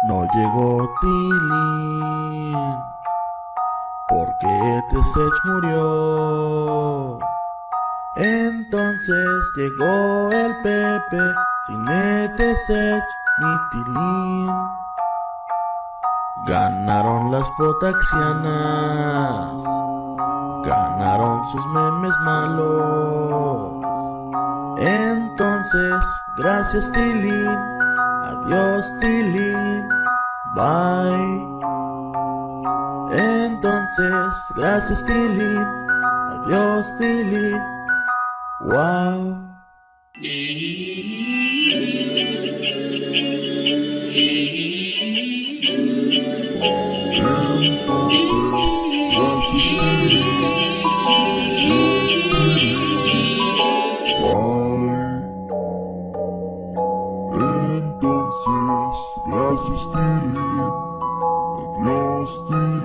No llegó Tilín, porque Tesech murió. Entonces llegó el Pepe, sin Tesech ni Tilín. Ganaron las potaxianas, ganaron sus memes malos. Entonces, gracias Tilín, adiós Tilín, bye. Entonces, gracias Tilín, adiós Tilín, wow. Entonces, gracias Tilín, adiós Tilín.